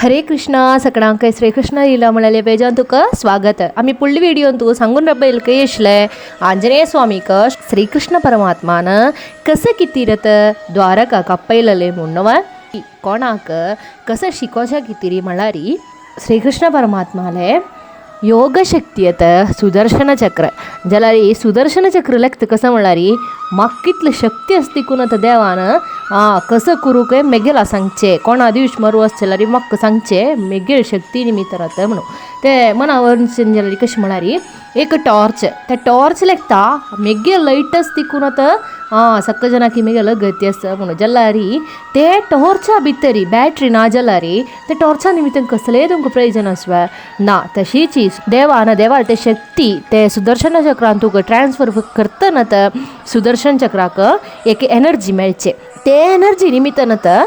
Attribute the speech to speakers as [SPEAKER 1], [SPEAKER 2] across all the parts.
[SPEAKER 1] हरे कृष्णा सगळ्यांक श्रीकृष्ण लीला म्हणाले पेजान तुका स्वागत. आम्ही पुढली व्हिडिओन तू सांगून रब्बेल येशले आंजनेय स्वामीक श्रीकृष्ण परमात्मान कसं कितीरत द्वारका कप्पयलले म्हणवा कोणाक कसं शिकोवच्या कितीरी म्हळ्यारी श्रीकृष्ण परमात्माले योग शक्ती येतं सुदर्शन चक्र जलारी सुदर्शन चक्र लागतं कसं म्हळ्यारी माक्कितलं शक्ती असती कुणत देवानं कसं करू काय मेगेला सांगचे कोणा दिवस मरू असल्यारी मक्क सांगचे मेगेल शक्ती निमित्त राहतं म्हणून ते मनावर जलारी कशी म्हळ्यारी एक टॉर्च त्या टॉर्च लेखता मेगे लाईट असती कुणत सक्क जनाकी मेगेल गती असतं म्हणून जल्लारी ते टॉर्चा भितरी बॅटरी ना जल्लारी ते टॉर्चा निमित्त कसले तुमकां प्रयोजन असवा ना तशीची देवाल ते शक्ती ते सुदर्शन चक्रान तुका ट्रान्सफर करतना तर सुदर्शन चक्राक एक एनर्जी मेळचे ते एनर्जी निमित्तान तर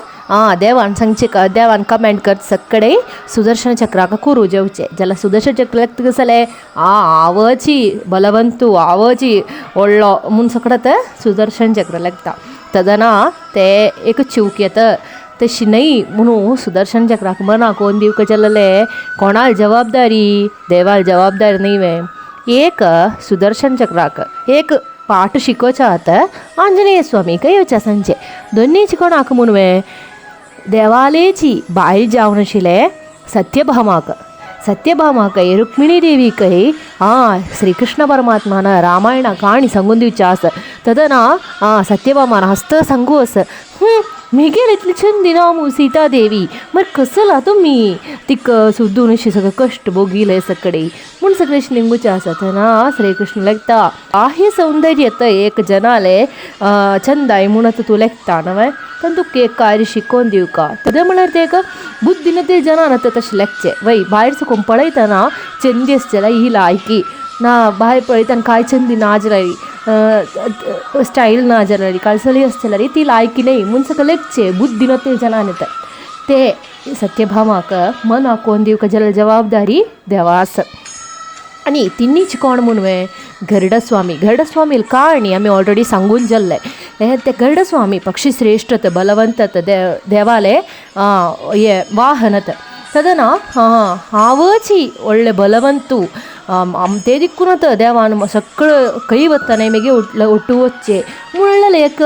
[SPEAKER 1] देवान सांगचे देवान कमेंट करत सक्कडे सुदर्शन चक्राक कुरू जेवचे ज्याला सुदर्शन चक्र लागतं कसले आवची बलवंतू आवची ಒಳ್ಳೋ मुन सकडत सुदर्शन चक्र लागता तदना ते एक चिवक येतं तशी नाही म्हणून सुदर्शन चक्राक मना कोण दिवक चलले कोणाल जबाबदारी देवाल जबाबदारी नाही वे एक सुदर्शन चक्राक एक पाठ शिकोवचा आता आंजनेय स्वामी येवच्या सांचे दोन्हीची कोणाक म्हणवे देवालेची बायल जावन आशिल्ले सत्यभामाक रुक्मिणी देवी कही श्रीकृष्ण परमात्मान रामायण काणी सांगून दिवचे आस तदना सत्यभामान हस्त सांगू अस मेगेल इतली छंदी नामू सीता देवी मर कसला तुम्ही तिक सुद्धून अशी सगळं कष्ट भोगिले सकडे म्हूण सगळे निंगूचे आसात ना श्रीकृष्ण लेखता आहे सौंदर्य एक जनाले चंदाय म्हणत तू लेखता नवे पण तू एक कार्य शिकोवन दिवका तदे म्हळ्यार ते एक बुद्धीन ते जनान तशें लेखचे वय भायर सकून पळयतना चंदी आसचेला ही लायकी ना भायर पळयतना काय चंदी ना जाल्यारी स्टाईल ना जाल्यारी काळसली आसतल्यारी ती लायकी नाही म्हूण सगळं लेखचे बुद्धीन ते जनान येता ते सत्यभामाक मन आखोवन दिवका जाल्यार जबाबदारी देवास आणि तिन्नीच कोण म्हणवे गरुडस्वामी काणी आमी ऑलरेडी सांगून जाल्ले ते गरुडस्वामी पक्षी श्रेष्ठत बलवंतत देवाले ये वाहनत तदना आवची ಒಳ್ಳೆ ಬಲವಂತು ते दिक्कूनत देवान सगळं कई वत्ताने मेगे ಒಟ್ಟು वच्चे मुळ्ळले एक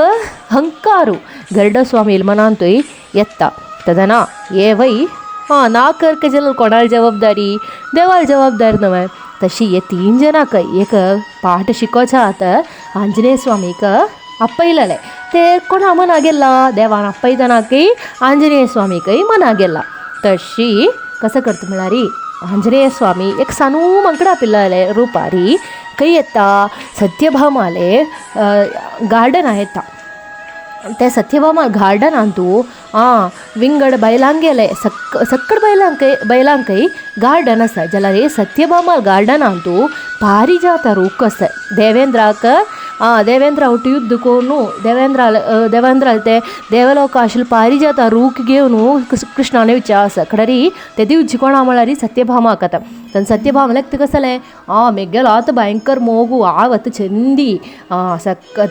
[SPEAKER 1] हंकारू गरुडस्वामी मनांतोय येता तदना ये वै ना करक जल कोणाल जबाबदारी देवाल जबाबदारी नवे तशी ये 3 जनाक एक पाठ शिकोवचा आता आंजनेय स्वामीक ಅಪ್ಪೈಲಲೆ ते कोणा मना गेला देवान अप्पयतनाकय आंजनेय स्वामीकय मना गेला तशी कसं करता म्हळ्यारी आंजनेय स्वामी एक सानू मंकडा पिल्लाले रुपारी कई येता सत्यभामाले गार्डन येता ते सत्यभामा गार्डनान तू विंगड बैलांक गेले सक्कड बैलांकय गार्डन आसा जाल्यार सत्यभामा गार्डनान तू पारिजात रूख आसा देवेंद्रा ಒಟ್ಟು ಯುದ್ಧಕ್ಕೋನು ದೇವೇಂದ್ರ ते देवलोक आशिल्ले पारिजात रूख घेवन कृष्णाने विचास खडरी ते दिवची कोणा म्हळ्यार सत्यभामा कथा तन सत्यभामा लेखता कसले मेगेलो आत भयंकर मोगू आवत चंदी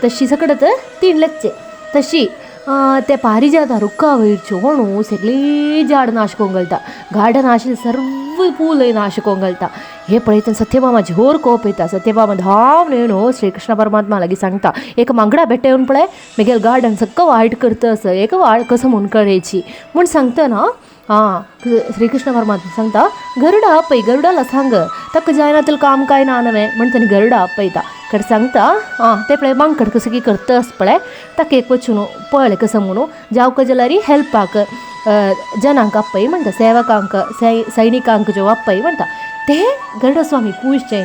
[SPEAKER 1] तशी सकडत तीन लेखचे तशी ते पारिजात रुक्का वयरच्यो कोणू सगळी झाड नाशकोंक घालता गार्डन आशिल्ले सर्व फूल नाशकोंक घालता हे पळयतना सत्यभामा जोर कोप येता सत्यभामा धांवन येवन श्रीकृष्ण परमात्मा लागीं सांगता एक मांगडा बेट्टा येवन पळय मेगेल गार्डन सक्क वायट करता एक वाळ कसं म्हूण कळयची म्हूण सांगतना श्रीकृष्ण परमात्मा सांगता गरुडा आपय गरुडाला सांग तक जायनातलं काम काय ना नवे म्हण ताणें गरुडा आपयता कड सांगता ते पळय मांकड कसं की करता आस पळय ताका एक वचून पळय कसं म्हणून जावक जाल्यार हेल्पाक जनांक आपय म्हणटा सेवकांक सैनिकांक जो आपय म्हणटा ते गरुडस्वामी पूजचे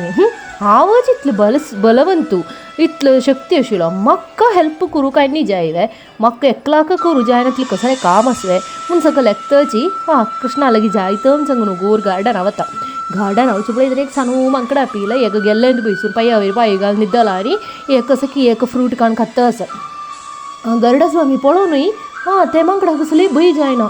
[SPEAKER 1] आवच इतलें बलवंतू इतलं शक्ती आशिल्लो म्हाका हेल्प करूं काय न्ही जाय म्हाका एकलाक करूं जायना तितलें कसलें काम आसलें म्हूण सगळें लेखताची कृष्णा लागीं जायतं सांगून गोर गार्डन वता गार्डन वचून पळय एक सानू मांकडा पिला एक गेल्ले बैसून पांय घालून न्हिदला आनी एक कसं की एक फ्रूट काडून खाता आसा गरुडस्वामी पळोवनूय ते मांकडा कसली भंय जायना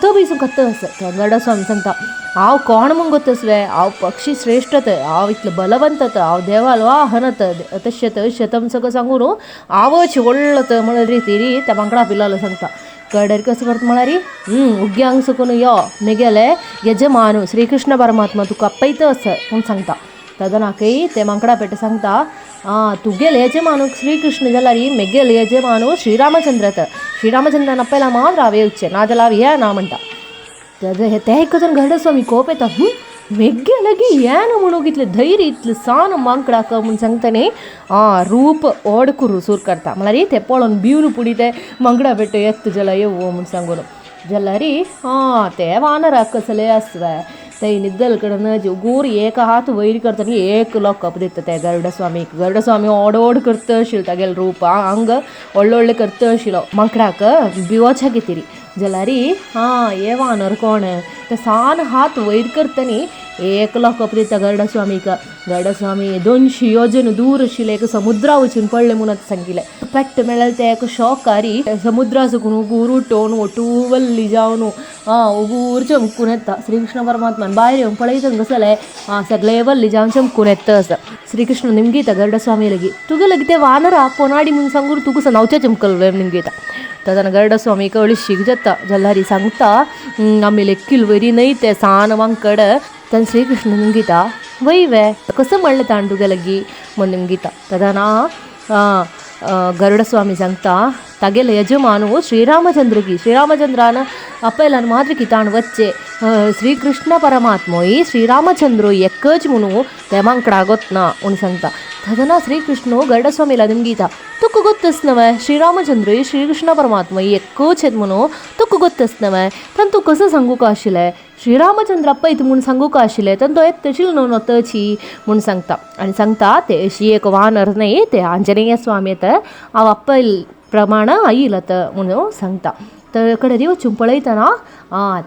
[SPEAKER 1] तो बैसून खाता आसा गरुडस्वामी सांगता हांव कोण म्हूण गोतसवे हांव पक्षी श्रेष्ठत हांव इतलें बलवंतत हांव देवाल वाहनत तशें सगळं सांगून आवच व्हडलो म्हणून रितीरी त्या मांकडा पिल्लालो सांगता कडेर कसं करता म्हळ्यार उग्यांक सकून यो मेगेले यजमान श्रीकृष्ण परमात्मा तुका आपयतस म्हूण सांगता. तदनाकय ते मांकडा पेट सांगता तुगेले यजमान श्रीकृष्ण जाल्यार मेगेले यजमान श्रीरामचंद्र श्रीरामचंद्रान आपयला मात्र हांव येवचें ना जाल्यार हांव येना म्हणटा. ते आयकून गरुडस्वामी कोप येता मेग्गेलगी ಏನು म्हणून इतले धैर्य इतले सान मांकडाक म्हूण सांगताने रूप ओड करू सूर करता म्हळ्यार ते पळोवन भिवन पुडी ते मांकडा पेट येत जाल्यार येवो म्हूण सांगून जाल्यार ते वानराक कसले आसवे ते निद्दल कडन जोगूर एक हात वयर करता आनी एक लोकप दिता ते गरुडस्वामी ओड करता आशिल्लो तागेलें रूप आंग व्हडले करता आशिल्लो मांकडाक भिवोच्या कितेरी जाल्यार हे वानर कोण ते सान हात वयर करतनी एक लोकप दिता गरुडस्वामी 200 योजन दूर आशिल्ले एक समुद्रा वचून पडले म्हणून सांगिल्ले पेट्ट मेळ्ळें ते एक शॉकारी समुद्रा सकून उगूर उठोवन वटूवल्ली जावन उगूर चमकून येता. श्रीकृष्ण परमात्मान भायर येवन पळयता कसले सगळे वल्ली जावन चमकून येता आसा. श्रीकृष्ण निमगीता गरुडस्वामी लेगी तुगे लेगी ते वानरा पोनाडी म्हूण सांगून तुका कसं नवचें चमकल निमगीता. तदन गरुडस्वामी अळशीक जाता जाल्यार सांगता आमी लेक्कील वरी न्हय ते सान मांकड तन श्रीकृष्ण निमगीता वय कसं म्हणलें ताण तुगे लेगी म्हूण निमगीता. तदना गरुडस्वामी सांगता तागेले यजमानू श्रीरामचंद्रान आपयलान मात्र की ताण वच्चे श्रीकृष्ण परमात्मोय श्रीरामचंद्र एकच म्हणू ते मांकडा गोतना म्हूण सांगता. तदना श्रीकृष्ण गरुडस्वामीला निमगीता तुका ಗೊತ್ತಸ್ನವೆ श्रीरामचंद्र श्रीकृष्ण परमात्मा एकच आहेत म्हणू तुका ಗೊತ್ತಸ್ನವೆ तन तू कसं सांगू का आशिल्लें श्रीरामचंद्र आपयता म्हूण सांगू का आशिल्लें तन तो येत तशील न्हू नोतची म्हूण सांगता. आनी सांगता ते अशी एक वानर न्हय ते आंजनेय स्वामी येता हांव आपयल प्रमाण आयिलत म्हणून सांगता. तर कडेन वचून पळयतना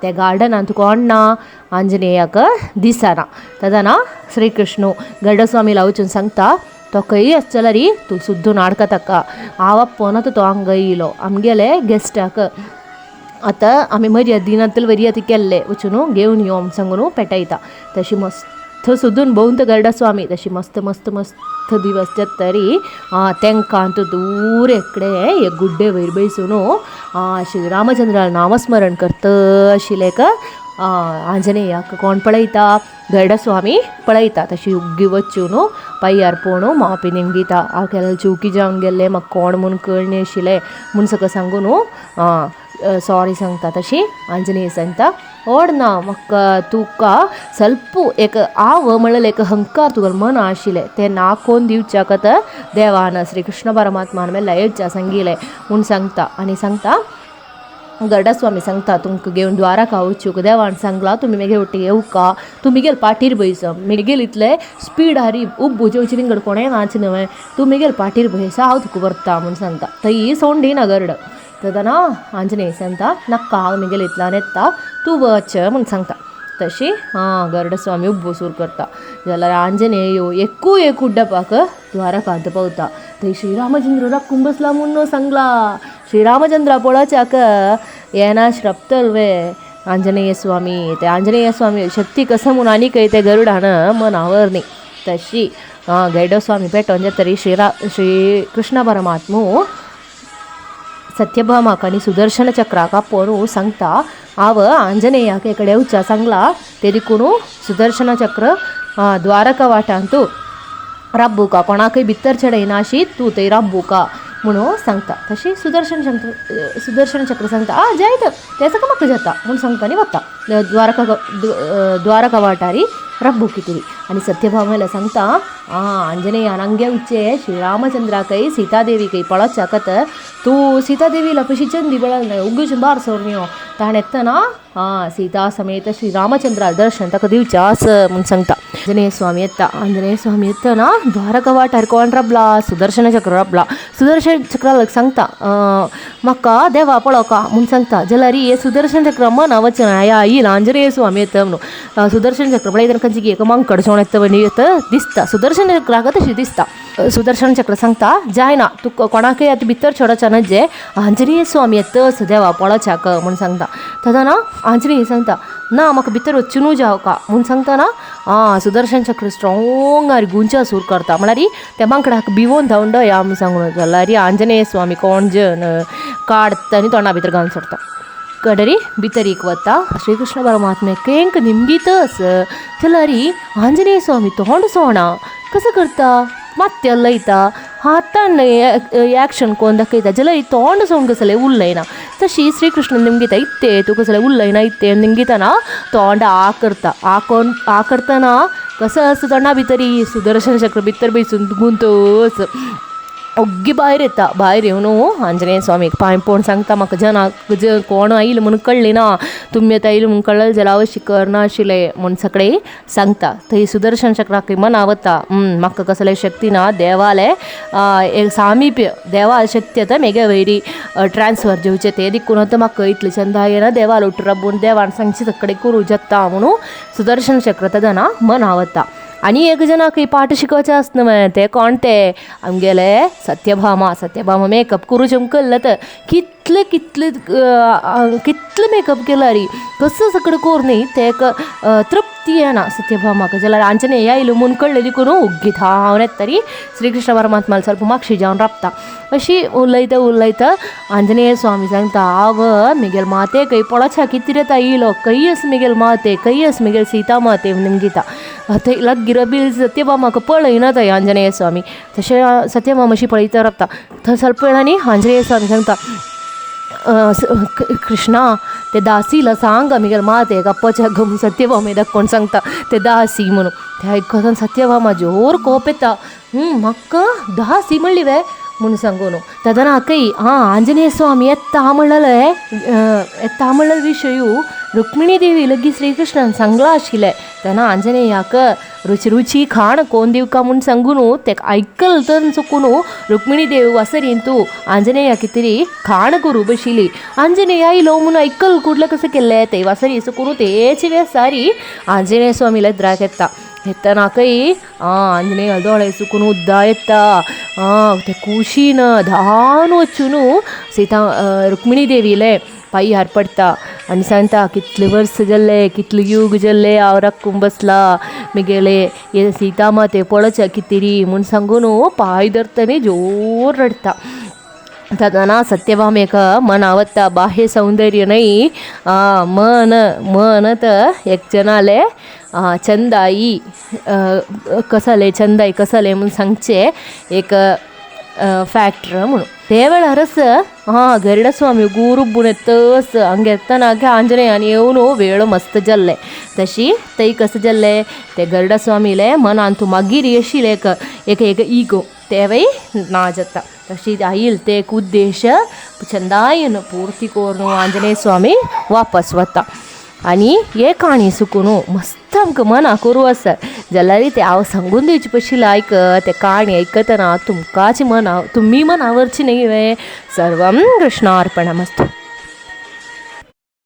[SPEAKER 1] ते गार्डनांत तुका अण्णा आंजनेयाक दिसना. तदना श्रीकृष्ण गरुडस्वामीला वचून सांगता तो खंय आसा जाल्यार तूं सुद्दां नाडका ताका हांव आपोवना तो हांगा येयलो आमगेले गेस्टाक आतां आमी मर्यादिनांतले वरी केल्ले वचून घेवन यो सांगून पेटयता. तशी मस्त सोदून भोंवत गरुडस्वामी तशी मस्त मस्त मस्त दिवस जातरी तांकां दूर एकडें एक गुड्डे वयर बसून श्रीरामचंद्रा नामस्मरण करता आशिल्ले आंजनेयाक कोण पळयता गरुडस्वामी पळयता. तशी उग्गी वचून पांयार पळोवन मापी निमगीता हांव केन्ना चुकी जावन गेल्लें म्हाका कोण म्हूण कळ्ळें आशिल्लें म्हूण सगळें सांगून सॉरी सांगता. तशी आंजनेय सांगता ओड ना म्हाका तुका ಸ್ವಲ್ಪ एक हांव म्हणलें एक अहंकार तुगेलें मन आशिल्लें तें नाकोवन दिवच्याक देवान श्रीकृष्ण परमात्मान मेला येवच्या सांगिल्लें म्हूण सांगता. आनी सांगता गरुडस्वामी सांगता तुमकां घेवन द्वारका वचूंक देवान सांगला तुमी मेगे ಒಟ್ಟಿಗೆ येवका तुमिगेल पाठीर बयस मेगेल इतले स्पीड हारी उब्ब जेवची तिंगड कोणें नाचनवे तूं मेगेल पाठीर बयसा हांव तुका व्हरता म्हूण सांगता. थंय सोंडीना गरुड. तदना आंजनेय सांगता नाका हांव मेगेल इतल्यान येता तूं वच म्हूण सांगता. तशी गरुडस्वामी उब्ब सूर करता जाल्यार आंजनेय एकू एक उड्डपाक द्वारकांत पावता. थंय श्रीरामचंद्र राखून बसला म्हूण सांगला. श्रीरामचंद्रा पळोवच्याक येना श्रपतलवे आंजनेय स्वामी ते आंजनेय स्वामी शक्ती कसं म्हूण आनीकय ते गरुडान मनावर न्ही. तशी गरुडस्वामी पेटोवन जातरी श्रीकृष्ण परमात्मू सत्यभामाक आनी सुदर्शन चक्राक आपोवन सांगता हांव आंजनेयाक एक कडेन येवच्या सांगला ते देखून सुदर्शन चक्र द्वारका वाटांत राबूका कोणाकय भितर चडयनाशी तूं थंय राबूका म्हणून सांगता. तशी सुदर्शन चक्र सांगता जायत तेच म्हाका जाता म्हूण सांगता आनी वता द्वारका वाटारी रब्बू कितरी. आनी सत्यभामेला सांगता आंजनेयान हंगे उच्चे श्रीरामचंद्राकय सीतादेवीकय पळोवच्याकत तूं सीतादेवीला पशी चंदी बळल उग्गीच बार सोरण्यो ताणें येतना सीता समेत श्रीरामचंद्रा दर्शन ताका दिवचें आस म्हूण सांगता. आंजनेय स्वामी येतना द्वारका वाठार कोण रबला सुदर्शन चक्र रबला. सुदर्शन चक्राक सांगता म्हाका देवा पळोवका म्हूण सांगता जाल्यार हे सुदर्शन चक्र मना वचना येयला आंजनेय स्वामी येता म्हणून सुदर्शन चक्र पळयतना खंयची एक मांकड सोण येता दिसता सुदर्शन चक्राक तशी दिसता. सुदर्शन चक्र सांगता जायना तुका कोणाकय आतां भितर चडोवच्या न्हय आंजनेय स्वामी येतस देवा पळोवच्याक म्हूण सांगता. तदना आंजनेय सांगता ना म्हाका भितर वच्चून जावका म्हूण सांगतना सुदर्शन चक्र स्ट्रॉंग गुंचा सूर करता म्हळ्यार त्या मांकडाक भिवून धांवून या म्हूण सांगून जाल्यार आंजनेय स्वामी कोणजन काडता आनी तोंडा भितर घालून सोडता कडेरी भितर एक वता श्रीकृष्ण परमात्मे केंक निमगीतच जाल्यार आंजनेय स्वामी तोंड सोणा कसं करता मात लयता हातान एक्शन कोण दाखयता जाल्यार तोंड सोंग कसलें उरलयना तशी श्रीकृष्ण निमगीता इत्ते तूं कसलें उरलयना इत्ते निमगीतना तोंड आ करतना कसं असतं तोंडा भितर सुदर्शन चक्र भितर बसून गुंतोच ओग्गी भायर येता भायर येवन आंजनेय स्वामीक पांय पडून सांगता म्हाका जनाक कोण आयिल्लो म्हणून कळ्ळें ना तुमी आतां आयिल्लो म्हणून कळ्ळें जाल्यार अवश्य करनाशिल्लें म्हूण सगळें सांगता थंय सुदर्शन चक्राक मना वता म्हाका कसलें शक्ती ना देवाले एक सामिप्य देवा शक्ती आतां मेगे वयरी ट्रान्सफर जेवचें तें देखून आतां म्हाका इतलें चंदा येना देवाल उठरबून देवान सांगचें तकडे करूं जत्ता म्हणून सुदर्शन चक्र तदना मना वता आनी एक जनाक पाठ शिकोवचें आसना मरे ते कोण ते आमगेले सत्यभामा मेकअप करूं जमकल्ला तर कितले कितले कितले मेकअप केला री कसं सगळं कोर न्ही ते तृप्ती येना सत्यभामाक जाल्यार आंजनेय आयलो म्हूण कळ्ळें देखून ओग्गी धांवन येता तरी श्रीकृष्ण परमात्माला ಸ್ವಲ್ಪ मागशी जावन राबता अशी उलयता आंजनेय स्वामी सांगता आव मिगेल माते कई पळोच्या कितें आयलो कैयस मिगेल माते कैयस मिगेल सीता माते निमगीता थंय लग्गिरबील सत्यभामाक पळयना थंय आंजनेय स्वामी तशें सत्यभामा अशी पळयता राबता थंय ಸ್ವಲ್ಪ वेळांनी आंजनेय स्वामी सांगता कृष्णा ते दासीला सांग मिगेल माते गप्पाच्या गम सत्यभामे दाखोवन सांगता ते दासी म्हणून ते आयकून सत्यभामा जोर कोप येता म्हाका दासी म्हणली वे म्हणून सांगून तदना कई आंजनेय स्वामी येता म्हणलें विशयू रुक्मिणी देवी लगी श्रीकृष्णान सांगला आशिल्लें तेन्ना आंजनेयाक रुची खाण कोण दिवका म्हूण सांगून तेका आयकल तर चुकून रुक्मिणी देवी वासरीन तूं आंजनेया कितें खाण करूं बशिली आंजनेय आयलो म्हूण आयकल कुडलें कसं केल्लें ते वासरी चुकून तेची वेसारी आंजनेय स्वामीला द्राक येता येतना कई आंजनेय दोळे चुकून उद्दा येता ते कुशीन धावन वचून सीता रुक्मिणी देवीले पांयार पडटा आनी सांगता कितले वर्स जाल्ले कितले युग जाल्ले हांव राखून बसला मिगेले हे सीता माते पळोवच्या कितें म्हूण सांगून पांय धरतना जोर रडता तदना सत्यभामेक मना वता बाह्य सौंदर्य न्हय मन तर एक जनाले चंदाई कसले म्हूण सांगचे एक फॅक्टर म्हणून ते वेळारच गरुडस्वामी गुरुब्बून येतस हंगे येतना आंजनेयान येवन वेळ मस्त जाल्ले तशी थंय कसं जाल्ले ते गरुडस्वामीले मनान तूं मागीर येशिल्ले एक इगो तेवय ना जाता तशी आयिल ते एक उद्देश चंदायन पूर्ती करून आंजनेय स्वामी वापस वता आनी हे काणी सुकून मस्त आमकां मना करूं आसा जाल्यार ते हांव सांगून दिवचे पशिल्लें आयक ते काणी आयकतना तुमकांच तुमी मना व्हरची न्ही सर्वं कृष्णार्पणमस्तु.